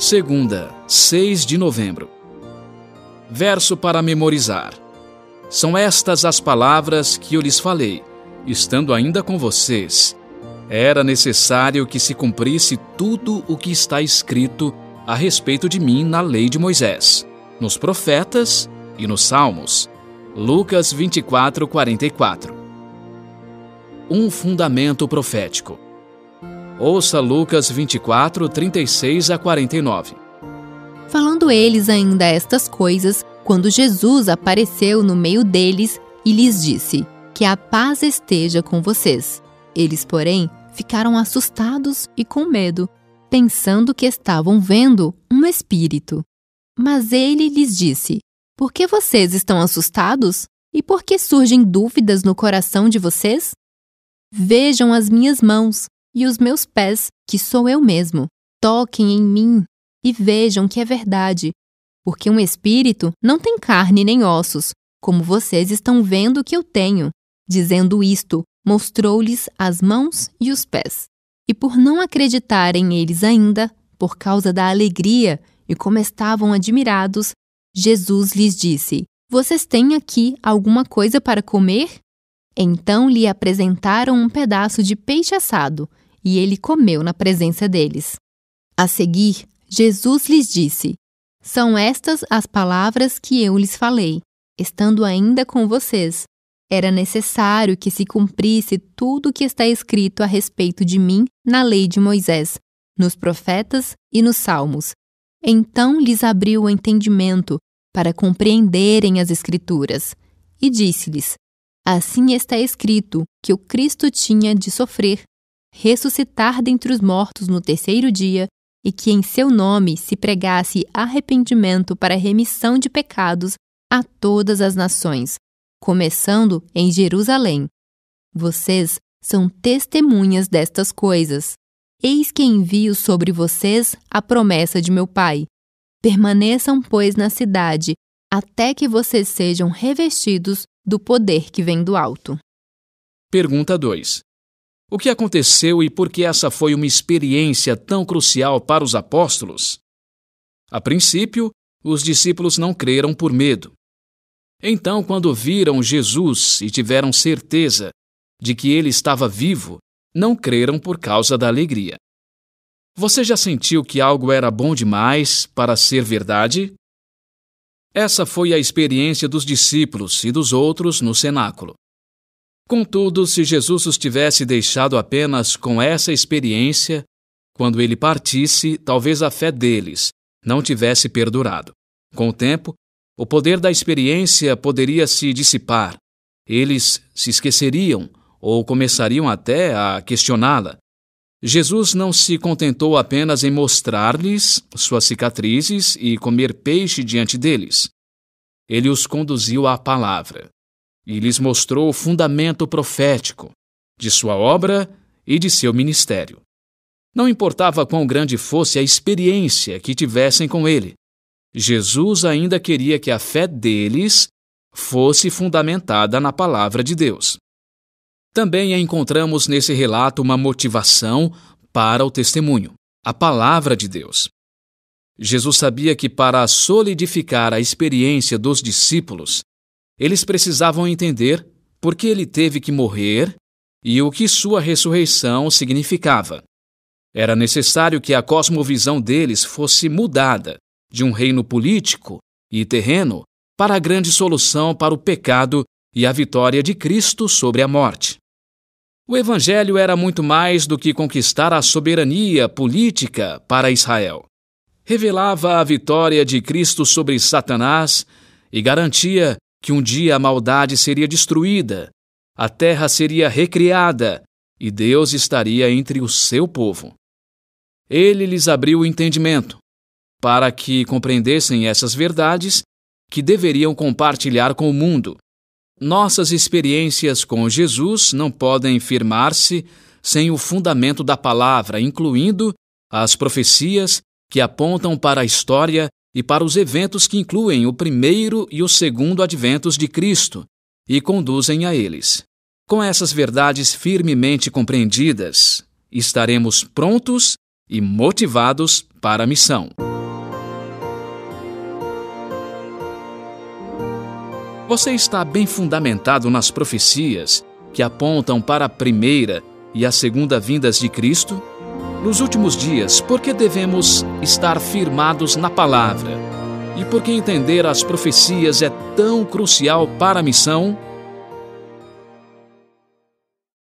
Segunda, 6 de novembro. Verso para memorizar. São estas as palavras que eu lhes falei, estando ainda com vocês. Era necessário que se cumprisse tudo o que está escrito a respeito de mim na lei de Moisés, nos profetas e nos salmos. Lucas 24, 44. Um fundamento profético. Ouça Lucas 24, 36 a 49. Falando eles ainda estas coisas, quando Jesus apareceu no meio deles e lhes disse: que a paz esteja com vocês. Eles, porém, ficaram assustados e com medo, pensando que estavam vendo um espírito. Mas ele lhes disse: por que vocês estão assustados? E por que surgem dúvidas no coração de vocês? Vejam as minhas mãos e os meus pés, que sou eu mesmo. Toquem em mim e vejam que é verdade, porque um espírito não tem carne nem ossos, como vocês estão vendo que eu tenho. Dizendo isto, mostrou-lhes as mãos e os pés. E por não acreditarem eles ainda, por causa da alegria e como estavam admirados, Jesus lhes disse: vocês têm aqui alguma coisa para comer? Então lhe apresentaram um pedaço de peixe assado, e ele comeu na presença deles. A seguir, Jesus lhes disse: são estas as palavras que eu lhes falei, estando ainda com vocês. Era necessário que se cumprisse tudo o que está escrito a respeito de mim na lei de Moisés, nos profetas e nos salmos. Então lhes abriu o entendimento para compreenderem as Escrituras, e disse-lhes: assim está escrito que o Cristo tinha de sofrer, ressuscitar dentre os mortos no terceiro dia, e que em seu nome se pregasse arrependimento para remissão de pecados a todas as nações, começando em Jerusalém. Vocês são testemunhas destas coisas. Eis que envio sobre vocês a promessa de meu Pai. Permaneçam, pois, na cidade, até que vocês sejam revestidos do poder que vem do alto. Pergunta 2. O que aconteceu e por que essa foi uma experiência tão crucial para os apóstolos? A princípio, os discípulos não creram por medo. Então, quando viram Jesus e tiveram certeza de que ele estava vivo, não creram por causa da alegria. Você já sentiu que algo era bom demais para ser verdade? Essa foi a experiência dos discípulos e dos outros no cenáculo. Contudo, se Jesus os tivesse deixado apenas com essa experiência, quando ele partisse, talvez a fé deles não tivesse perdurado. Com o tempo, o poder da experiência poderia se dissipar. Eles se esqueceriam ou começariam até a questioná-la. Jesus não se contentou apenas em mostrar-lhes suas cicatrizes e comer peixe diante deles. Ele os conduziu à palavra e lhes mostrou o fundamento profético de sua obra e de seu ministério. Não importava quão grande fosse a experiência que tivessem com ele, Jesus ainda queria que a fé deles fosse fundamentada na palavra de Deus. Também encontramos nesse relato uma motivação para o testemunho, a palavra de Deus. Jesus sabia que para solidificar a experiência dos discípulos, eles precisavam entender por que ele teve que morrer e o que sua ressurreição significava. Era necessário que a cosmovisão deles fosse mudada de um reino político e terreno para a grande solução para o pecado e a vitória de Cristo sobre a morte. O Evangelho era muito mais do que conquistar a soberania política para Israel. Revelava a vitória de Cristo sobre Satanás e garantia que um dia a maldade seria destruída, a terra seria recriada e Deus estaria entre o seu povo. Ele lhes abriu o entendimento para que compreendessem essas verdades que deveriam compartilhar com o mundo. Nossas experiências com Jesus não podem firmar-se sem o fundamento da palavra, incluindo as profecias que apontam para a história e para os eventos que incluem o primeiro e o segundo adventos de Cristo e conduzem a eles. Com essas verdades firmemente compreendidas, estaremos prontos e motivados para a missão. Você está bem fundamentado nas profecias que apontam para a primeira e a segunda vindas de Cristo? Nos últimos dias, por que devemos estar firmados na palavra? E por que entender as profecias é tão crucial para a missão?